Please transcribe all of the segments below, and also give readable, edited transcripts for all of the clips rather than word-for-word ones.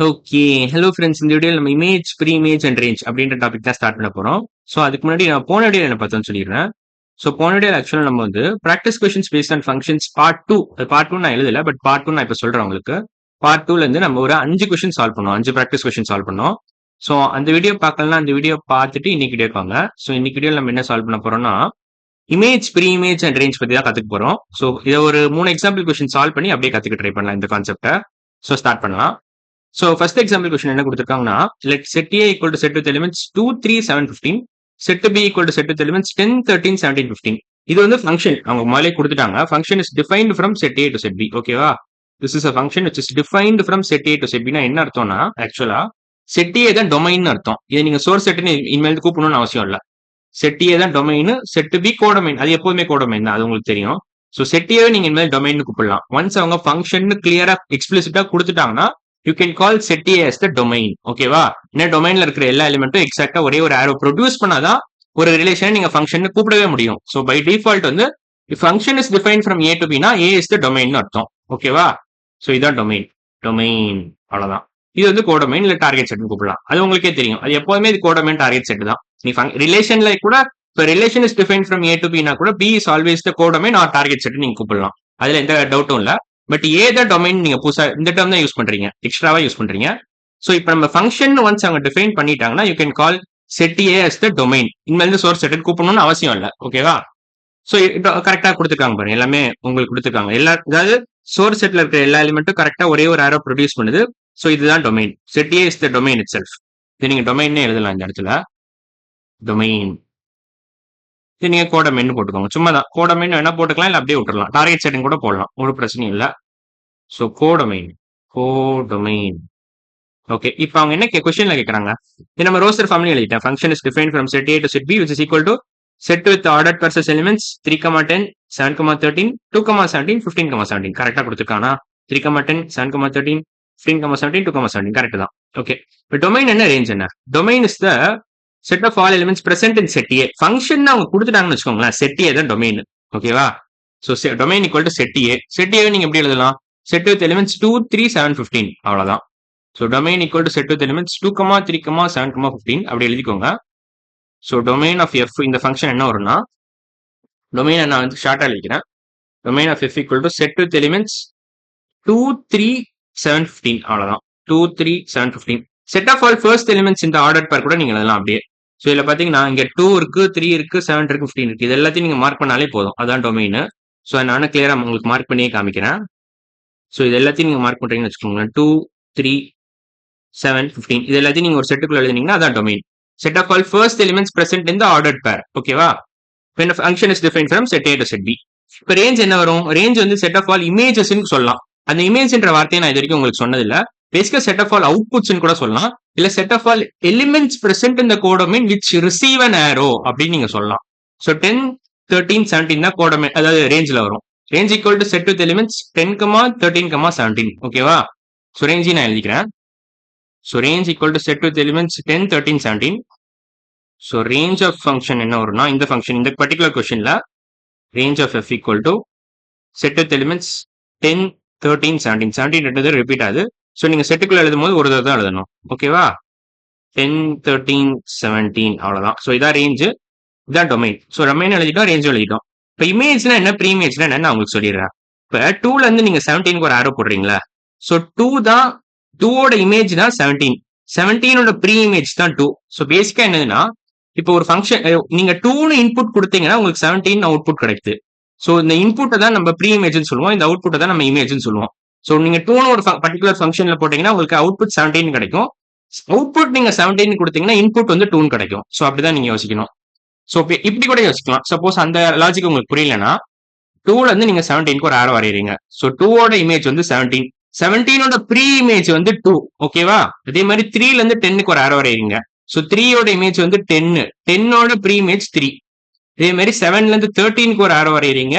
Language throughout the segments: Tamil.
ஓகே. Hello friends. இந்த வீடியோல நம்ம image, pre image and range அப்படின்ற டாபிக் தான் ஸ்டார்ட் பண்ண போறோம். ஸோ அதுக்கு முன்னாடி நான் போன வீடியோல என்ன பார்த்தோம்னு சொல்லிடுறேன். ஸோ போன வீடியோல ஆக்சுவலா நம்ம வந்து practice questions based on functions part 2. Part 2 நான் எழுதல. பட் பார்ட் 2 நான் இப்ப சொல்றேன் உங்களுக்கு. பார்ட் 2ல இருந்து நம்ம ஒரு 5 கொஸ்டின் சால்வ் பண்ணோம். 5 பிராக்டிஸ் கொஸ்டின் சால்வ் பண்ணோம். ஸோ அந்த வீடியோ பார்க்கலன்னா அந்த வீடியோ பார்த்துட்டு இன்னைக்கு வீடியோ வாங்க. ஸோ இன்னைக்கு வீடியோல நம்ம என்ன சால்வ் பண்ண போறோம்னா image, pre image and range பத்தி தான் கத்துக்க போறோம். ஸோ இதை ஒரு 3 எக்ஸாம்பிள் கொஸ்டின் சால்வ் பண்ணி அப்படியே கத்துக்க ட்ரை பண்ணலாம் இந்த கான்செப்டை. ஸோ ஸ்டார்ட் பண்ணலாம். So first example question என்ன கொடுத்திருக்காங்கன்னா let set A equal to set with elements 2, 3, 7, 15, set B equal to set with elements 10, 13, 17, 15. இது வந்து function அவங்க முதல்ல கொடுத்துட்டாங்க. Function is defined from set A to set B. ஓகேவா? This is a function which is defined from set A to set B. என்ன அர்த்தம்னா ஆக்சுவலா set A தான் டொமைன் அர்த்தம். இதை நீங்க சோர்ஸ் செட்னு இனிமேல் கூப்பிடணும்னு அவசியம் இல்ல. set A தான் டொமைன், set B கோடொமைன். அது எப்பவுமே கோடொமைன் தான், அது உங்களுக்கு தெரியும். ஸோ set A நீங்க இனிமேல் டொமைன் கூப்பிடலாம். ஒன்ஸ் அவங்க ஃபங்க்ஷன் கிளியரா எக்ஸ்பிளிசிட்டா கொடுத்துட்டாங்கன்னா you can call set A as the domain. ஓகேவா? என்ன டொமைன்ல இருக்கிற எல்லா எலிமெண்ட்டும் எக்ஸாக்டா ஒரே ஒரு ஆரோ ப்ரொடியூஸ் பண்ணாதான் ஒரு ரிலேஷனை நீங்க ஃபங்க்ஷன் கூப்பிடவே முடியும். ஸோ பை டிஃபால்ட் வந்து function is define from A to Bina A is the domain அர்த்தம். ஓகேவா? ஸோ இதான் டொமைன். டொமைன் அவ்வளவுதான். இது வந்து கோடொமைன் இல்ல டார்கெட் செட்னு கூப்பிடலாம். அது உங்களுக்கே தெரியும். அது எப்பவுமே இது கோடொமைன் டார்கெட் செட் தான். நீ ரிலேஷன்ல கூட இப்போ relation is define from A to பினா கூட B is always the codomain or target set நீங்க கூப்பிடலாம். அதுல எந்த டவுட்டும் இல்ல. பட் ஏதா டொமைன் நீங்க புதுசா இந்த டேர்ம் தான் யூஸ் பண்றீங்க, எக்ஸ்ட்ராவா யூஸ் பண்றீங்க. சோ இப்போ நம்ம ஃபங்க்ஷன் ஒன்ஸ் அவங்க டிஃபைன் பண்ணிட்டாங்கன்னா you can call set A as the domain. இனிமேல் சோர்ஸ் செட் கூப்பிடணும்னு அவசியம் இல்லை. ஓகேவா? சோ கரெக்டா கொடுத்துருக்காங்க பாருங்க, எல்லாமே உங்களுக்கு கொடுத்துருக்காங்க. எல்லா அதாவது சோர்ஸ் செட்ல இருக்கிற எல்லா எலிமெண்ட்டும் கரெக்டா ஒரே ஒரு ஆரோ ப்ரொடியூஸ் பண்ணுது. சோ இதுதான் domain. Set A is the domain it self. இது நீங்க டொமைன்னே எழுதலாம் இந்த இடத்துல. டொமைன் இது நீங்க கோடொமைன் போட்டுக்கோங்க. சும்மா தான் கோடொமைன் வேணா போட்டுக்கலாம், இல்ல அப்படியே விட்டுறலாம். டார்கெட் செட்டிங் கூட போடலாம், ஒரு பிரச்சனையும் இல்லை. So codomain. ஓகே. இப்போ அவங்க என்ன கொஸ்டின்ல கேட்கறாங்க? இது நம்ம ரோஸ்டர் ஃபார்ம்ல எழுதிட்டேன். Function is defined from set A to set B which is equal to set with ordered process elements 3, 10, 7, 13, 2, 17, 15, 17. கரெக்டா கொடுத்துருக்கானா? 3, 10, 7, 13, 15, 17, 2, 17. கரெக்ட் தான். ஓகே. இப்போ டொமைன் என்ன, ரேஞ்ச் என்ன? Domain is the set of all elements present in set A. Function அவங்க கொடுத்துட்டாங்கன்னு வச்சுக்கோங்களேன். செட் A தான் டொமைன். ஓகேவா? So domain equal to set A. Set A நீங்க எப்படி எழுதலாம்? set with elements 2, 3, 7, 15. அவ்வளவுதான். So domain equal to set with elements 2, 3, 7, 15 அப்படி எழுதிக்கோங்க. So domain of f இந்த ஃபங்க்ஷன் என்ன வரும்னா, domain நான் வந்து ஷார்ட்டா எழுதிக்கிறேன். domain of f equal to set with elements 2, 3, 7, 15. அவ்வளவுதான். 2, 3, 7, 15. set of all first elements in the ordered pair கூட நீங்க எழுதலாம் அப்படியே. ஸோ இதுல பாத்தீங்கன்னா இங்க 2 இருக்கு, 3 இருக்கு, 7 இருக்கு, 15 இருக்கு. இது எல்லாத்தையும் நீங்க மார்க் பண்ணாலே போதும். அதான் டொமைன். ஸோ நானும் கிளியரா உங்களுக்கு மார்க் பண்ணியே காமிக்கிறேன். ஸோ இது எல்லாத்தையும் நீங்க மார்க் பண்றீங்கன்னு வச்சுக்கோங்களேன். 2, 3, 7, 15 இது எல்லாத்தையும் நீங்க ஒரு செட்டுக்குள்ள எழுதினீங்கன்னா அதான் domain. Set of all first elements present in the ordered pair. ஓகேவா? when a function is defined from set A to set B. இப்போ ரேஞ்ச் என்ன வரும்? ரேஞ்ச் வந்து செட் ஆஃப் ஆல் இமேஜஸ் சொல்லலாம். அந்த இமேஜ்ன்ற வார்த்தையை நான் இது வரைக்கும் உங்களுக்கு சொன்னது இல்ல. பேசிக்கா செட் ஆஃப் ஆல் அவுட்புட்ஸ் கூட சொல்லலாம். இல்ல set of all elements present in the codomain which receive an arrow அப்படின்னு நீங்க சொல்லலாம். ஸோ 10, 13, 17 தான் கோடொமைன், அதாவது ரேஞ்ச்ல வரும். range equal to set with elements 10, 13, 17. ஓகேவா? ஸோ ரேஞ்சை நான் எழுதிக்கிறேன். So range equal to set with elements 10, 13, 17. So range of function என்ன வரும்னா, இந்த ஃபங்க்ஷன் இந்த பர்டிகுலர் கொஸ்டின்ல range of f equal to set with elements 10, 13, 17. 17 repeat ஆகுது. ஸோ நீங்க செட்டுக்குள்ள எழுதும் போது ஒரு தடவை தான் எழுதணும். ஓகேவா? 10, 13, 17 அவ்வளவுதான். ஸோ இதான் ரேஞ்சு, இதான் டொமைன். ஸோ டொமைன் எழுதிட்டோம், ரேஞ்சும் எழுதிட்டோம். இப்போ இமேஜ்னா என்ன, ப்ரீ இமேஜ்னா என்ன உங்களுக்கு சொல்லிடுறேன். இப்போ 2ல இருந்து நீங்க 17க்கு ஒரு ஆரோ போடுறீங்களா? ஸோ 2 தான் 2ஓட இமேஜ் தான் 17. 17ஓட ப்ரீ இமேஜ் தான் 2. ஸோ பேசிக்கா என்னதுன்னா, இப்போ ஒரு ஃபங்க்ஷன் நீங்க 2னு இன்புட் கொடுத்தீங்கன்னா உங்களுக்கு 17 அவுட்புட் கிடைக்குது. ஸோ இந்த இன்புட்டை தான் நம்ம ப்ரீ இமேஜ்னு சொல்லுவோம், இந்த அவுட்புட்டை தான் நம்ம இமேஜ்னு சொல்லுவோம். ஸோ நீங்க 2னு ஒரு பர்டிகுலர் ஃபங்க்ஷன்ல போட்டீங்கன்னா உங்களுக்கு அவுட்புட் 17 கிடைக்கும். அவுட்புட் நீங்க 17 கொடுத்தீங்கன்னா இன்புட் வந்து 2 கிடைக்கும். ஸோ அப்படிதான் நீங்க யோசிக்கணும். ஸோ இப்படி கூட யோசிக்கலாம். சப்போஸ் அந்த லாஜிக் உங்களுக்கு புரியலன்னா, 2ல இருந்து நீங்க 17க்கு ஒரு ஆரோ வரையறீங்க. ஸோ 2ஓட இமேஜ் வந்து 17. 17ஓட ப்ரீ இமேஜ் வந்து 2. ஓகேவா? அதே மாதிரி 3ல இருந்து 10க்கு ஒரு ஆரோ வரையறீங்க. ஸோ 3ஓட இமேஜ் வந்து 10. 10ஓட ப்ரீ இமேஜ் 3. இதே மாதிரி 7ல இருந்து 13க்கு ஒரு ஆரோ வரையறீங்க.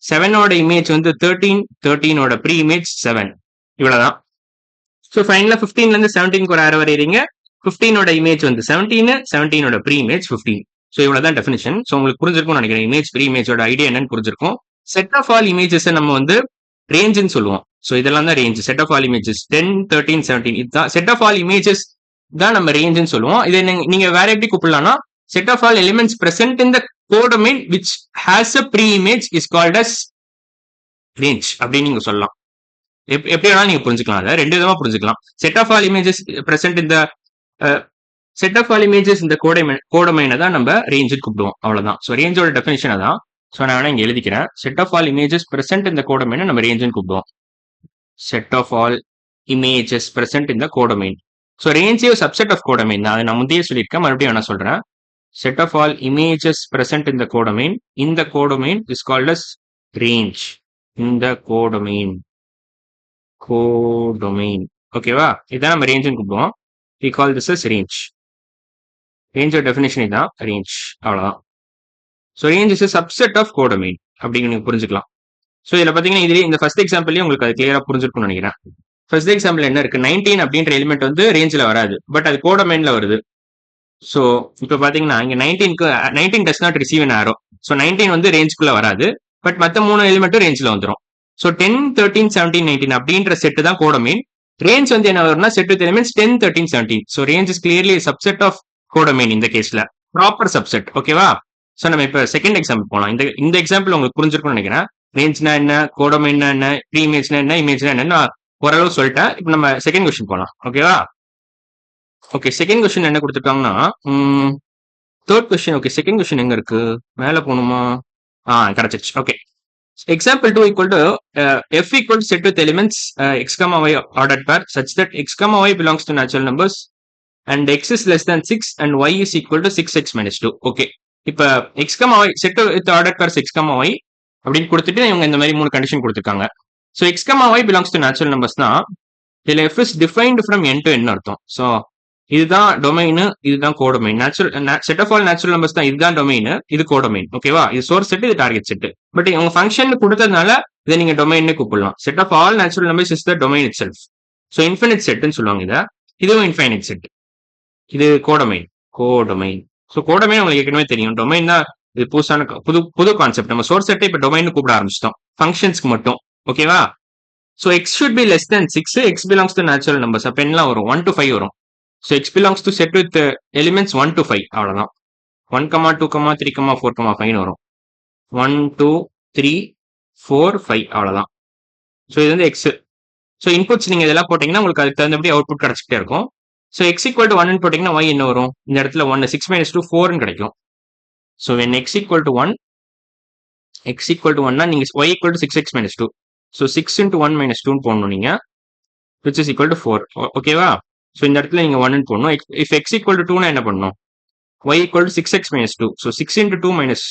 7ஓட இமேஜ் வந்து 13. 13ஓட ப்ரீ இமேஜ் 7. இவ்வளவுதான். ஸோ ஃபைனலா 15ல இருந்து 17க்கு ஒரு ஆரோ வரையறீங்க. 15ஓட இமேஜ் வந்து 17. 17ஓட ப்ரீ இமேஜ் 15. ஸோ இவ்வளவுதான் டெஃபினிஷன். ஸோ உங்களுக்கு புரிஞ்சிருக்கும்னு நினைக்கிறேன். இமேஜ் ப்ரீ இமேஜோட ஐடியா என்னன்னு புரிஞ்சிருக்கும். செட் ஆஃப் ஆல் இமேஜஸ் நம்ம வந்து ரேஞ்சுன்னு சொல்லுவோம். ஸோ இதெல்லாம் தான் range. Set of all images 10, 13, 17 இதுதான் செட் ஆஃப் ஆல் இமேஜஸ் தான் நம்ம ரேஞ்சுன்னு சொல்லுவோம். இதை நீங்க வேற எப்படி கூப்பிடலாம்னா set of all elements present in the codomain which has a pre image is called as range அப்படின்னு நீங்க சொல்லலாம். எப்படி வேணாலும் நீங்க புரிஞ்சுக்கலாம். அதை ரெண்டு விதமா புரிஞ்சுக்கலாம். Set of all images present இந்த செட் ஆஃப் ஆல் இமேஜஸ் இந்த கோடொமைனை தான் நம்ம ரேஞ்சு கூப்பிடுவோம். அவ்வளவுதான். ஸோ ரேஞ்சோட டெஃபினேஷன் அதான். ஸோ நான் வேணா இங்க எழுதிக்கிறேன். Set of all images present இந்த கோடொமைனை நம்ம ரேஞ்சுன்னு கூப்பிடுவோம். Set of all images present இந்த கோடொமைன். ஸோ ரேஞ்சே சப்செட் ஆஃப் கோடொமைன் தான். அதை நான் முந்தையே சொல்லியிருக்கேன், மறுபடியும் வேணா சொல்றேன். Set of all images present இந்த codomain is called as range. இந்த கோடொமைன் ஓகேவா? இதான் நம்ம ரேஞ்சுன்னு கூப்பிடுவோம். we call this as range. ரேஞ்சோட டெஃபினேஷன் இதான் ரேஞ்ச். அவ்வளவுதான். So range is subset of codomain அப்படின்னு நீங்க புரிஞ்சுக்கலாம். ஸோ இதுல பாத்தீங்கன்னா இதுல இந்த ஃபர்ஸ்ட் எக்ஸாம்பிள்லயே உங்களுக்கு அது கிளியரா புரிஞ்சிருக்கும்னு நினைக்கிறேன். ஃபர்ஸ்ட் எக்ஸாம்பிள் என்ன இருக்கு, 19 அப்படின்ற எலிமெண்ட் வந்து ரேஞ்சில் வராது, பட் அது கோடொமைன்ல வருது. ஸோ இப்போ பாத்தீங்கன்னா இங்க 19 does not receive an arrow. So 19 வந்து ரேஞ்சுக்குள்ள வராது, பட் மற்ற 3 எலிமெண்ட்டும் ரேஞ்சில் வந்துடும். ஸோ 10, 13, 17, 19 அப்படின்ற செட்டு தான் கோடொமைன். ரேஞ்ச் வந்து என்ன வரும்னா set with elements 10, 13, 17. So range is clearly subset of codomain இந்த கேஸ்ல, ப்ராப்பர் சப்செட். ஓகேவா? ஸோ நம்ம இப்போ செகண்ட் எக்ஸாம்பிள் போகலாம். இந்த எக்ஸாம்பிள் உங்களுக்கு புரிஞ்சிருக்கும்னு நினைக்கிறேன். ரேஞ்ச்னா என்ன, கோடொமைன்னா என்ன, ப்ரீ இமேஜ்னா என்ன, இமேஜ்னா என்ன ஓரளவு சொல்லிட்டேன். இப்போ நம்ம செகண்ட் கொஸ்டின் போகலாம். ஓகேவா? ஓகே, செகண்ட் கொஸ்டின் என்ன கொடுத்துருக்காங்கன்னா third question. Okay, second question எங்க இருக்கு, மேல போகணுமா? கிடைச்சிருச்சு. Okay, example 2 equal to f equal to set with elements x comma y ordered pair such that x comma y belongs to natural numbers and x is less than 6 and y is equal to 6x minus 2. Okay, இப்போ x comma y set with ordered pairs x comma y அப்படின்னு கொடுத்துட்டு இவங்க இந்த மாதிரி 3 கண்டிஷன் கொடுத்துருக்காங்க. So x comma y belongs to natural numbers தான். இதுல f is defined from n to n அர்த்தம். ஸோ இதுதான் டொமைன், இதுதான் codomain. Set of all natural numbers தான். இதுதான் டொமைன், இது கோடொமைன். ஓகேவா? இது சோர்ஸ் செட், இது டார்கெட் செட். பட் உங்க ஃபங்க்ஷன் கொடுத்ததுனால இதை நீங்க டொமைன் கூப்பிடலாம். Set of all natural numbers is the domain itself. So infinite செட்னு சொல்லுவாங்க இதை. இதுவும் இன்ஃபைனைட் செட். இது கோடொமைன். ஸோ கோடொமைன் உங்களுக்கு ஏற்கனவே தெரியும். டொமைன் தான் இது புதுசான புது கான்செப்ட். நம்ம சோர்ஸ் செட்டை இப்போ டொமைன் கூப்பிட ஆரம்பிச்சிட்டோம் ஃபங்க்ஷன்ஸ்க்கு மட்டும். ஓகேவா? So X should be less than 6. X belongs to natural numbers. அப்போ என்னலாம் வரும், 1 to 5 வரும். So x belongs to set with elements 1 to 5. அவ்வளவுதான். 1, 2, 3, 4, 5 வரும். 1, 2, 3, 4, 5 அவ்வளவுதான். ஸோ இது வந்து எக்ஸ். ஸோ இன்புட்ஸ் நீங்க இதெல்லாம் போட்டீங்கன்னா உங்களுக்கு அதுக்கு தகுந்தபடி அவுட்புட் கிடைச்சிட்டே இருக்கும். ஸோ எக்ஸ் ஈக்குவல் டு 1 போட்டீங்கன்னா y என்ன வரும், இந்த இடத்துல 1, 6 minus 2, 4 கிடைக்கும். So when x equal to 1 னா நீங்க y equal to 6x minus 2. So 6 into 1 minus 2 போடணும் நீங்க, which is equal to 4. ஓகேவா? ஸோ இந்த இடத்துல நீங்க 1 போடணும். இஃப் எக்ஸ் ஈக்குவல் டு 2 என்ன பண்ணணும், y equal to 6x minus 2. So 6 into 2 minus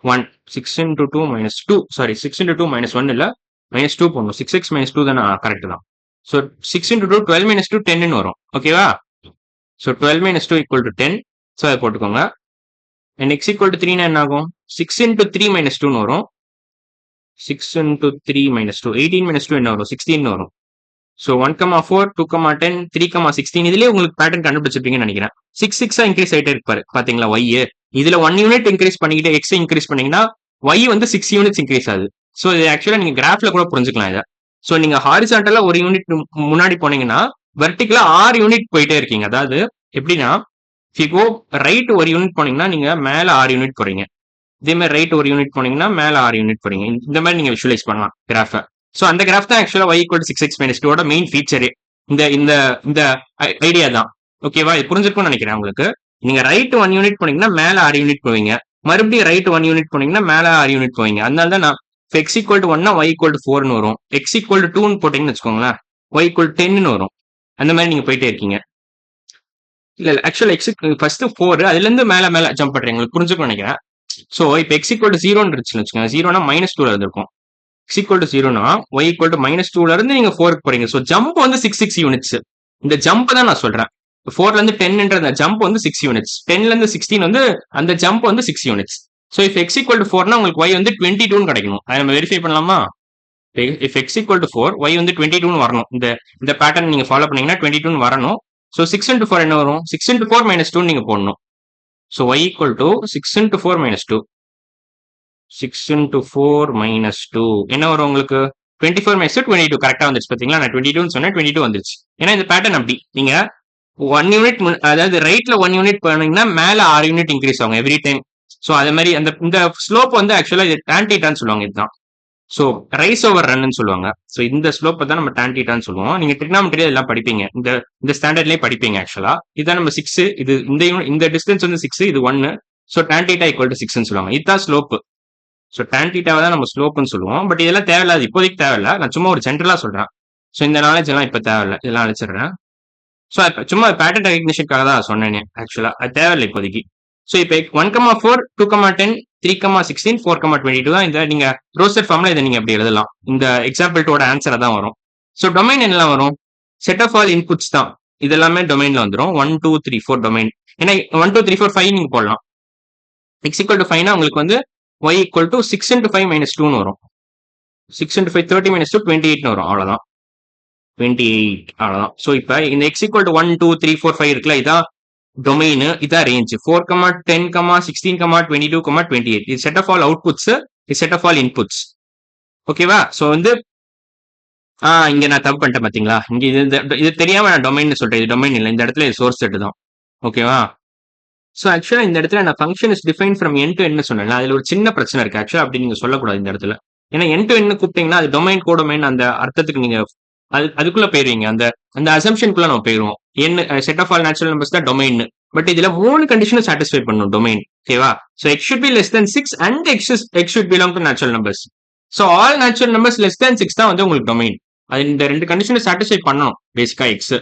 1, 6 into 2 minus 2, sorry 6 into 2 minus 1 இல்ல minus 2 போடணும். 6x minus 2 தானே, கரெக்ட் தான். ஸோ 6 into 2 12 minus 2 10 வரும். ஓகேவா? So 12 minus 2 equal to 10. So அதை போட்டுக்கோங்க. and x equal to 3 என்ன ஆகும், 6 into 3 minus 2 வரும். 6 into 3 minus 2, 18 minus 2 என்ன வரும், 16 வரும். ஸோ 1, 4, 2, 10, 3, 16 இதுலயே உங்களுக்கு பேட்டர்ன் கண்டுபிடிச்சிருப்பீங்கன்னு நினைக்கிறேன். 6 இன்க்ரீஸ் ஆயிட்டே இருப்பாரு பாத்தீங்களா y. இதுல 1 யூனிட் இன்க்ரீஸ் பண்ணிக்கிட்டு x இன்க்ரீஸ் பண்ணீங்கன்னா y வந்து 6 யூனிட்ஸ் இன்க்ரீஸ் ஆகுது. ஸோ இது ஆக்சுவலா நீங்க கிராஃப்ல கூட புரிஞ்சுக்கலாம் இதை. ஸோ நீங்க ஹாரிசான்டலா ஒரு யூனிட் முன்னாடி போனீங்கன்னா வெர்டிகலா 6 யூனிட் போயிட்டே இருக்கீங்க. அதாவது எப்படின்னா, if you go ரைட் ஒரு யூனிட் போனீங்கன்னா நீங்க மேல 6 யூனிட் போறீங்க. இதே மாதிரி ரைட் ஒரு யூனிட் போனீங்கன்னா மேல 6 யூனிட் போறீங்க. இந்த மாதிரி நீங்க விஷுவலைஸ் பண்ணலாம் கிராஃபை. ஸோ அந்த கிராஃப் தான் ஆக்சுவலா y equal to 6x minus 2 main ஃபீச்சரே. இந்த ஐடியா தான். ஓகேவா? இது புரிஞ்சிருக்கும்னு நினைக்கிறேன் உங்களுக்கு. நீங்க ரைட் 1 யூனிட் போனீங்கன்னா மேல 6 யூனிட் போவீங்க, மறுபடியும் ரைட் 1 யூனிட் போனீங்கன்னா மேல 6 யூனிட் போவீங்க. அதனால தான் நான் x equal to 1 y equal to 4 வரும். x equal to 2 போட்டீங்கன்னு வச்சுக்கோங்களேன், y equal to 10 வரும். அந்த மாதிரி நீங்க போயிட்டே இருக்கீங்க. இல்ல ஆக்சுவலா x ஃபர்ஸ்ட் 4, அதுல இருந்து மேல ஜம்ப் பண்றீங்க. உங்களுக்கு புரிஞ்சுக்கணும்னு நினைக்கிறேன். ஸோ இப்போ x equal to 0 இருந்துச்சுன்னு வச்சுக்கோங்க, 0னா -2 இருந்திருக்கும். x equal to 0னா y equal to -2 இருந்து நீங்க 4க்கு போறீங்க. ஸோ ஜம்ப் வந்து 6 யூனிட்ஸ். இந்த ஜம்ப் தான் நான் சொல்றேன். 4ல இருந்து 10ன்ற அந்த ஜம்ப் வந்து 6 யூனிட்ஸ். 10ல இருந்து 16 வந்து அந்த ஜம்ப் வந்து 6 units. So if x equal to 4னா உங்களுக்கு y வந்து 22 கிடைக்கணும். அதை நம்ம வெரிஃபை பண்ணலாமா? If x equal to 4, y வந்து 22 வரணும். இந்த பேட்டர்ன் நீங்க ஃபாலோ பண்ணீங்கன்னா 22 வரணும். ஸோ 6 into 4 என்ன வரும், 6 into 4 minus 2 நீங்க போடணும். So y equal to 6 into 4 minus 2. 6 into 4 minus 2 என்ன வரும் உங்களுக்கு, 24 minus 2 22 கரெக்டா வந்துச்சு பாத்தீங்களா? நான் 22 சொன்னேன், 22 வந்துருச்சு. ஏன்னா இந்த பேட்டர்ன் அப்படி நீங்க 1 யூனிட் அதாவது ரைட்ல 1 யூனிட் பண்ணீங்கன்னா மேல 6 யூனிட் இன்க்ரீஸ் ஆகும் எவ்ரி டைம். ஸோ அதே மாதிரி இந்த ஸ்லோப் வந்து ஆக்சுவலா இது tan thetaன்னு சொல்லுவாங்க. இதுதான் ஸோ ரைஸ் ஓவர் ரன்னு சொல்லுவாங்க. ஸோ இந்த ஸ்லோப்பை தான் நம்ம tan thetaன்னு சொல்லுவோம். நீங்க ட்ரிக்னாமெட்ரி எல்லாம் படிப்பீங்க, இந்த ஸ்டாண்டர்ட்லயே படிப்பீங்க. ஆக்சுவலா இதான் நம்ம 6, இது இந்த டிஸ்டன்ஸ் வந்து 6, இது 1. So tan theta equal to 6ன்னு சொல்லுவாங்க. இதுதான் ஸ்லோப். ஸோ tan thetaவை தான் நம்ம ஸ்லோப்னு சொல்லுவோம். பட் இதெல்லாம் தேவையில்லாது, இப்போதைக்கு தேவையில்ல. நான் சும்மா ஒரு ஜென்ரலா சொல்றேன். ஸோ இந்த நாலேஜ் எல்லாம் இப்போ தேவையில்ல, இதெல்லாம் அழைச்சிடுறேன். ஸோ சும்மா பேட்டர்ன் ரெகக்னிஷனுக்காக தான் சொன்னேன். ஆக்சுவலா அது தேவையில்லை இப்போதைக்கு. ஸோ இப்போ 1,4, 2,10, 3,16, 4,22 தான் இந்த நீங்க ரோஸ்டர் ஃபார்ம்ல இதை நீங்க அப்படி எழுதலாம். இந்த எக்ஸாம்பிள் 2 ஆன்சரா தான் வரும். ஸோ டொமைன் என்னெல்லாம் வரும்? செட் ஆஃப் ஆல் இன்புட்ஸ் தான். இது எல்லாமே டொமைன்ல வந்துடும். 1 2 3 4 டொமைன். ஏன்னா 1 2 3 4 5 நீங்க போடலாம். x ஈக்குவல் டு 5னா உங்களுக்கு வந்து y equal to 6 into 5 minus 2ன்னு வரும். 6 into 5 30 minus 2 28ன்னு வரும். அவ்வளவுதான், 28 அவ்வளவுதான். ஸோ இப்போ இந்த x ஈக்குவல் டு 1 2 3 4 5 இருக்குல்ல, இதான் டொமைன், இதான் ரேஞ்ச். 4, 10, 16, 22, 28. இது செட் ஆஃப் ஆல் அவுட்புட்ஸ், இது செட் ஆஃப் ஆல் இன்புட்ஸ். ஓகேவா? ஸோ வந்து இங்க நான் தப்பு பண்ணிட்டேன் பாத்தீங்களா? இங்க இது தெரியாம நான் டொமைன் சொல்றேன். இது டொமைன் இல்லை, இந்த இடத்துல இது சோர்ஸ் செட் தான். ஓகேவா? ஸோ ஆக்சுவலா இந்த இடத்துல நான் function is define from N to என்ன சொன்னேன். அதுல ஒரு சின்ன பிரச்சனை இருக்கு. ஆக்சுவலா அப்படி நீங்க சொல்லக்கூடாது இந்த இடத்துல. ஏன்னா என் டு என்ன கூப்பிட்டீங்கன்னா அது டொமைன் கோடொமைன் அந்த அர்த்தத்துக்கு நீங்க அதுக்குள்ள போயிருவீங்க. அந்த அசம்ஷனுக்குள்ள நம்ம போயிருவோம். என்ன set of all natural numbers தான் டொமைன். பட் இதுல 3 கண்டிஷனும் சாட்டிஸ்ஃபை பண்ணும் டொமைன். ஓகேவா? So x should be less than 6 and x should belong to natural numbers. So all natural numbers less than 6 தான் வந்து உங்களுக்கு டொமைன். அது இந்த 2 கண்டிஷனை சாட்டிஸ்ஃபை பண்ணணும் பேசிக்கா எக்ஸ்.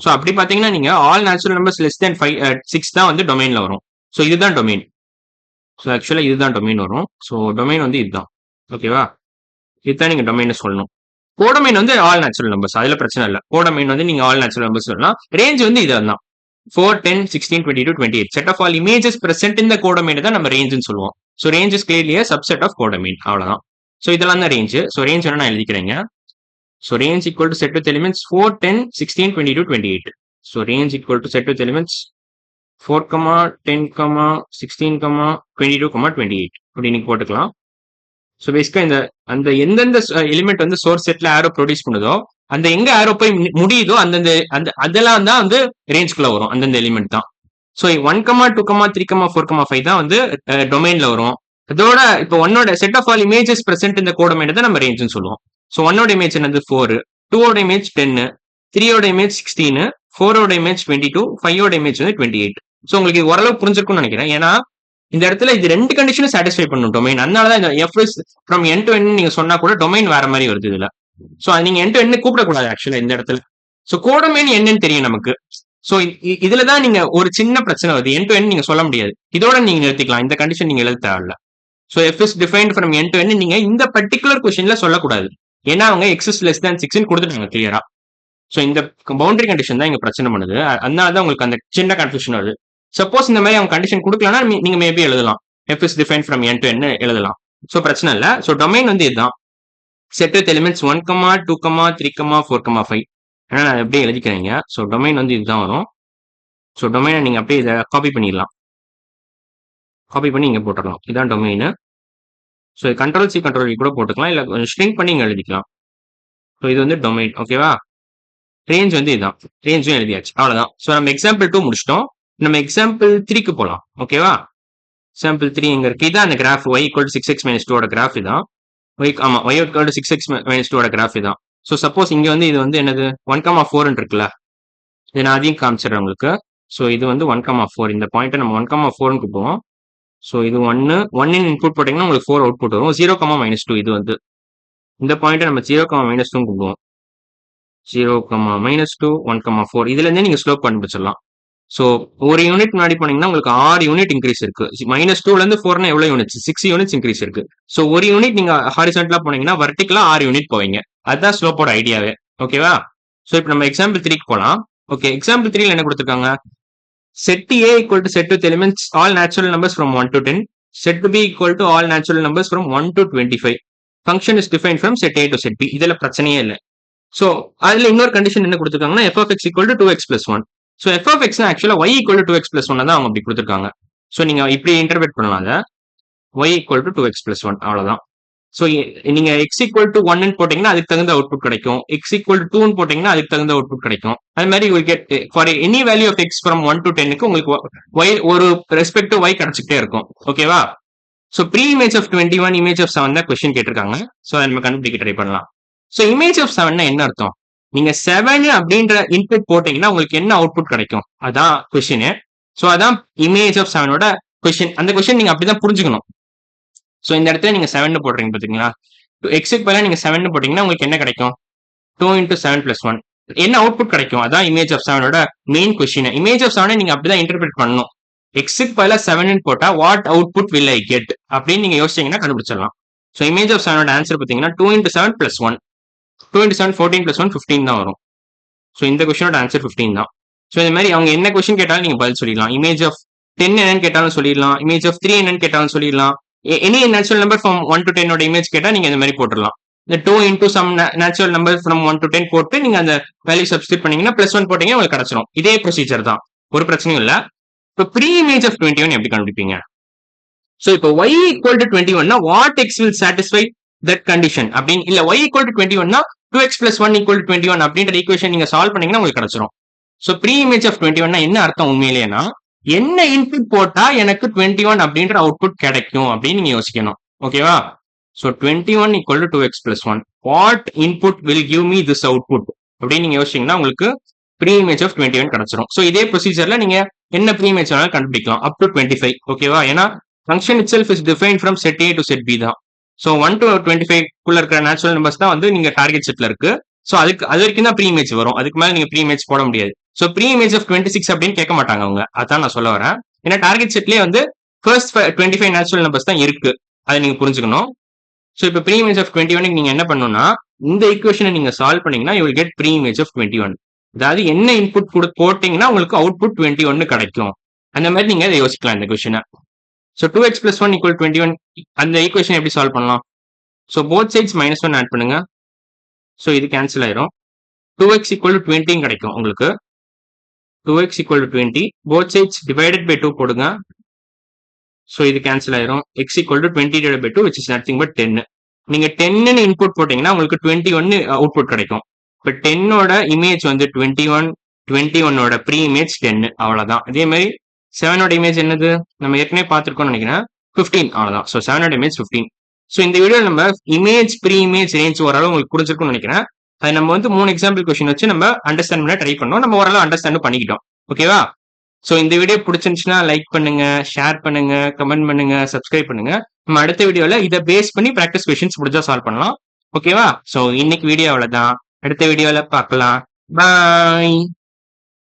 ஸோ அப்படி பாத்தீங்கன்னா நீங்க all natural numbers less than 6 தான் வந்து டொமைன்ல வரும். ஸோ இதுதான் டொமைன். ஸோ ஆக்சுவலா இதுதான் டொமைன் வரும். ஸோ டொமைன் வந்து இதுதான். ஓகேவா? இதுதான் நீங்க டொமைன் சொல்லணும். கோடொமைன் வந்து ஆல் நேச்சுரல் நம்பர்ஸ், அதுல பிரச்சனை இல்லை. கோடொமைன் வந்து நீங்க ஆல் நேச்சுரல் நம்பர்ஸ் சொல்லலாம். ரேஞ்ச் வந்து இதுதான் 4, 10, 16, 22, 28. Set of all images present இந்த கோடொமைன் தான் நம்ம ரேஞ்சுன்னு சொல்லுவோம். So range is clearly a subset of codomain. அவ்வளவுதான். ஸோ இதெல்லாம் தான் ரேஞ்ச். ஸோ ரேஞ்ச் என்ன நான் எழுதிக்கிறேங்க. So range equal to set with elements 4, 10, 16, 22, 28. So range equal to set with elements 4, 10, 16, 22, 28. அப்படி நீங்க போட்டுக்கலாம். ஸோ பேசிக்கா அந்த எந்தெந்த எலிமெண்ட் வந்து சோர்ஸ் செட்ல ஆரோ ப்ரொடியூஸ் பண்ணுதோ அந்த எங்க ஆரோ போய் முடியுதோ அதெல்லாம் தான் வந்து ரேஞ்ச்குள்ள வரும். அந்தந்த எலிமெண்ட் தான். ஸோ 1, 2, 3, 4, 5 தான் வந்து டொமைன்ல வரும். அதோட இப்போ ஒன்னோட set of all images present இந்த கோடொமைன் தான் நம்ம ரேஞ்சுன்னு சொல்லுவோம். ஸோ 1ஓட இமேஜ் என்னது 4, 2ஓட இமேஜ் 10, 3ஓட இமேஜ் 16, 4ஓட இமேஜ் 22, 5ஓட இமேஜ் வந்து 28. ஸோ உங்களுக்கு ஓரளவு புரிஞ்சிருக்கும்னு நினைக்கிறேன். ஏன்னா இந்த இடத்துல இது 2 கண்டிஷனும் சாட்டிஸ்ஃபை பண்ணும் டொமைன். அதனாலதான் இந்த f is from N to N நீங்க சொன்னா கூட டொமைன் வேற மாதிரி வருது இதுல. ஸோ நீங்க என் டு என் கூப்பிடக்கூடாது ஆக்சுவலா இந்த இடத்துல. ஸோ கோடொமைன் என்னன்னு தெரியும் நமக்கு. ஸோ இதுலதான் நீங்க ஒரு சின்ன பிரச்சனை வருது. என் டு என் நீங்க சொல்ல முடியாது. இதோட நீங்க நிறுத்திக்கலாம். இந்த கண்டிஷன் நீங்க எழுத தேவையில்ல. So f is defined from N to N நீங்க இந்த பர்டிகுலர் கொஸ்டின்ல சொல்லக்கூடாது. ஏன்னா அவங்க x is less than 6 கொடுத்துட்டாங்க கிளியரா. ஸோ இந்த பவுண்டரி கண்டிஷன் தான் இங்க பிரச்சனை பண்ணுது. அதனால தான் உங்களுக்கு அந்த சின்ன கன்ஃபியூஷன் வருது. சப்போஸ் இந்த மாதிரி அவங்க கண்டிஷன் கொடுக்கலன்னா நீங்க மேபி எழுதலாம் f is defined from n to n எழுதலாம். ஸோ பிரச்சனை இல்லை. ஸோ டொமைன் வந்து இதுதான். Set with elements 1, 2, 3, 4, 5. ஏன்னா நான் எப்படியே எழுதிக்கிறீங்க. ஸோ டொமைன் வந்து இதுதான் வரும். ஸோ டொமைனை நீங்க அப்படியே இதை காப்பி பண்ணிடலாம். காப்பி பண்ணி இங்க போட்டுடலாம். இதுதான் domain. So control C control V கூட போட்டுக்கலாம், இல்லை ஸ்ட்ரிங் பண்ணி இங்கே எழுதிக்கலாம். ஸோ இது வந்து டொமைன். ஓகேவா? ரேஞ்ச் வந்து இதுதான். ரேஞ்சும் எழுதியாச்சு. அவ்வளோதான். ஸோ நம்ம எக்ஸாம்பிள் 2 முடிச்சிட்டோம். நம்ம எக்ஸாம்பிள் 3க்கு போகலாம். ஓகேவா? எக்ஸாம்பிள் 3 எங்க இருக்கு? இதான் அந்த graph y equal to 6x - 2 graph இதான். ஆமா, y equal to 6x - 2 graph இதான். ஸோ சப்போஸ் இங்க வந்து இது வந்து என்னது 1, 4 இருக்குல்ல, இது நான் அதையும் காமிச்சிடுறேன் உங்களுக்கு. ஸோ இது வந்து 1, 4. இந்த பாயிண்ட்டை நம்ம 1, 4க்கு போவோம். ஸோ இது 1 இன்புட் போட்டீங்கன்னா உங்களுக்கு 4 அவுட்புட் வரும். 0, -2 இது வந்து இந்த பாயிண்ட்டை நம்ம 0, -2 போவோம். 0, -2, 1, 4 இதுல இருந்தே நீங்க ஸ்லோப் கண்டுபிடிச்சிடலாம். ஸோ ஒரு யூனிட் முன்னாடி போனீங்கன்னா உங்களுக்கு 6 யூனிட் இன்க்ரீஸ் இருக்கு. -2ல இருந்து 4னா எவ்வளவு யூனிட்ஸ்? 6 யூனிட்ஸ் இன்க்ரீஸ் இருக்கு. ஸோ ஒரு யூனிட் நீங்க ஹாரிசான்டலா போனீங்கன்னா வெர்டிகலா 6 யூனிட் போவீங்க. அதுதான் ஸ்லோப்போட ஐடியாவே. ஓகேவா? ஸோ இப்போ நம்ம எக்ஸாம்பிள் 3க்கு போலாம். ஓகே, எக்ஸாம்பிள் 3ல என்ன கொடுத்துருக்காங்க? Set A equal to set with elements all natural numbers from 1 to 10. Set B equal to all natural numbers from 1 to 25. Function is defined from set A to set B. இதுல பிரச்சனையே இல்லை. ஸோ அதுல இன்னொரு கண்டிஷன் என்ன கொடுத்துருக்காங்கன்னா f of x equal to 2x plus 1. So f of x ஆக்சுவலா y equal to 2x plus 1 தான் அவங்க அப்படி கொடுத்துருக்காங்க. ஸோ நீங்க இப்படி இன்டர்பிரேட் பண்ணலாம். அதை y equal to 2x plus 1 அவ்வளவுதான். ஸோ நீங்க எக்ஸ் ஈக்குவல் டு ஒன்னு போட்டீங்கன்னா அதுக்கு தகுந்த அவுட்புட் கிடைக்கும். எக்ஸ் ஈக்குவல் டு டூன்னு போட்டீங்கன்னா அதுக்கு தகுந்த அவுட்புட் கிடைக்கும். அது மாதிரி you get for any value of x from 1 to 10க்கு உங்களுக்கு ஒய் ஒரு ரெஸ்பெக்டிவ் ஒய் கிடைச்சிக்கிட்டே இருக்கும். ஓகேவா? So pre image of 21 image of 7 தான் கொஸ்டின் கேட்டிருக்காங்க. ஸோ அதை நம்ம கண்டுபிடிக்க ட்ரை பண்ணலாம். ஸோ இமேஜ் ஆஃப் 7 என்ன அர்த்தம்? நீங்க 7 அப்படின்ற இன்புட் போட்டீங்கன்னா உங்களுக்கு என்ன அவுட்புட் கிடைக்கும் அதான் கொஸ்டின். ஸோ அதான் இமேஜ் ஆஃப் 7ஓட கொஸ்டின். அந்த கொஸ்டின் நீங்க அப்படிதான் புரிஞ்சுக்கணும். ஸோ இந்த இடத்துல நீங்க 7 போடுறீங்க பாத்தீங்களா? எக்ஸுக்கு பதிலாக நீங்க 7 போட்டீங்கன்னா உங்களுக்கு என்ன கிடைக்கும்? 2 into 7 plus 1 என்ன அவுட்புட் கிடைக்கும்? அதான் இமேஜ் ஆஃப் 7ஓட மெயின் கொஸ்டின். இமேஜ் ஆஃப் 7 நீங்க அப்படிதான் இன்டர்பிரேட் பண்ணணும். எக்ஸுக்கு பதிலாக 7 போட்டா what output will I get அப்படின்னு நீங்க யோசிச்சீங்கன்னா கண்டுபிடிச்சிடலாம். ஸோ இமேஜ் ஆஃப் 7ஓட ஆன்சர் பாத்தீங்கன்னா 2 into 7 plus 1 2 into 7 14 plus 1 15 தான் வரும். ஸோ இந்த கொஸ்டினோட ஆன்சர் 15 தான். ஸோ இந்த மாதிரி அவங்க என்ன கொஸ்டின் கேட்டாலும் நீங்க பதில் சொல்லிடலாம். இமேஜ் ஆஃப் 10 என்னன்னு கேட்டாலும் சொல்லிடலாம். இமேஜ் ஆஃப் 3 என்னன்னு கேட்டாலும் சொல்லிடலாம். Any natural number from 1 to 10 image கேட்டா நீங்க இந்த மாதிரி போட்டுடலாம். இந்த 2 into some natural number from 1 to 10 போட்டு நீங்க அந்த வேல்யூ சப்ஸ்டிட் பண்ணீங்கன்னா +1 போட்டீங்கன்னா உங்களுக்கு கிடைச்சிடும். இதே ப்ரொசீஜர் தான், ஒரு பிரச்சனையும் இல்ல. இப்போ ப்ரீ இமேஜ் ஆஃப் 21 எப்படி கண்டுபிடிப்பீங்க? ஸோ இப்போ y equal to 21 what X will satisfy that condition அப்படின்னு, இல்ல y equal to 21 2x plus 1 equal to 21 அப்படின்ற ஈக்குவேஷன் நீங்க சால்வ் பண்ணீங்கன்னா உங்களுக்கு கிடைச்சிடும். ஸோ ப்ரீ இமேஜ் ஆஃப் 21 என்ன அர்த்தம் உண்மையிலேனா, என்ன இன்புட் போட்டா எனக்கு 21 அப்படின்ற அவுட்புட் கிடைக்கும் அப்படின்னு நீங்க யோசிக்கணும். ஓகேவா? So 21 equal to 2x plus 1 what input will give me this output அப்படின்னு நீங்க யோசிச்சீங்கன்னா உங்களுக்கு ப்ரீ இமேஜ் ஆஃப் 21 கிடைச்சிடும். ஸோ இதே ப்ரொசீஜர்ல நீங்க என்ன ப்ரீ இமேஜ் வேணாலும் கண்டுபிடிக்கலாம் அப் டு 25. ஓகேவா? ஏன்னா function it self is define from set A to set B தான். ஸோ 1 to 25 குள்ள இருக்கிற நேச்சுரல் நம்பர்ஸ் தான் வந்து நீங்க டார்கெட் செட்ல இருக்கு. ஸோ அது வரைக்கும் தான் ப்ரீ இமேஜ் வரும். அதுக்கு மேல நீங்க ப்ரீ இமேஜ் போட முடியாது. ஸோ ப்ரீ இமேஜ் ஆஃப் 26 அப்படின்னு கேட்க மாட்டாங்க அவங்க. அதான் நான் சொல்ல வரேன். ஏன்னா டார்கெட் செட்லயே வந்து ஃபர்ஸ்ட் 25 நேச்சுரல் நம்பர்ஸ் தான் இருக்கு. அதை நீங்க புரிஞ்சுக்கணும். ஸோ இப்போ ப்ரீ இமேஜ் ஆஃப் 21 நீங்க என்ன பண்ணணும்னா, இந்த ஈக்குவேஷனை நீங்க சால்வ் பண்ணீங்கன்னா you will get pre image of 21. அதாவது என்ன இன்புட் போட்டீங்கன்னா உங்களுக்கு அவுட்புட் 21 கிடைக்கும். அந்த மாதிரி நீங்க இதை யோசிக்கலாம் இந்த கொஸ்டினை. ஸோ 2x plus 1 equal 21 அந்த ஈக்குவேஷன் எப்படி சால்வ் பண்ணலாம்? ஸோ போத் சைட்ஸ் -1 ஆட் பண்ணுங்க. ஸோ இது கேன்சல் ஆயிரும். 2x equal to 20 கிடைக்கும் உங்களுக்கு. 2x equal to 20 both sides divided by 2 போடுங்க. ஸோ இது கேன்சல் ஆயிரும். x equal to 20 divided by 2 which is nothing but 10. நீங்க 10 இன்புட் போட்டீங்கன்னா உங்களுக்கு 21 அவுட்புட் கிடைக்கும். இப்போ 10ஓட இமேஜ் வந்து 21, 21ஓட ப்ரீ இமேஜ் 10. அவ்வளவுதான். இதே மாதிரி 7ஓட இமேஜ் என்னது நம்ம ஏற்கனவே பார்த்துருக்கோம்னு நினைக்கிறேன், 15. அவ்வளவுதான். ஸோ 7ஓட இமேஜ் 15. ஸோ இந்த வீடியோ நம்ம இமேஜ் ப்ரீ இமேஜ் ரேஞ்ச் ஓரளவு உங்களுக்கு புரிஞ்சிருக்கும்னு நினைக்கிறேன். அது நம்ம வந்து 3 எக்ஸாம்பிள் கொஸ்டின் வச்சு நம்ம அண்டர்ஸ்டாண்ட் பண்ண ட்ரை பண்ணோம். நம்ம ஓரளவு அண்டர்ஸ்டாண்ட் பண்ணிக்கிட்டோம். ஓகேவா? ஸோ இந்த வீடியோ பிடிச்சிருந்துச்சுன்னா லைக் பண்ணுங்க, ஷேர் பண்ணுங்க, கமெண்ட் பண்ணுங்க, சப்ஸ்கிரைப் பண்ணுங்க. நம்ம அடுத்த வீடியோல இதை பேஸ் பண்ணி ப்ராக்டிஸ் கொஸ்டின்ஸ் முடிஞ்சா சால்வ் பண்ணலாம். ஓகேவா? ஸோ இன்னைக்கு வீடியோ அவ்வளவுதான். அடுத்த வீடியோல பார்க்கலாம். பாய்.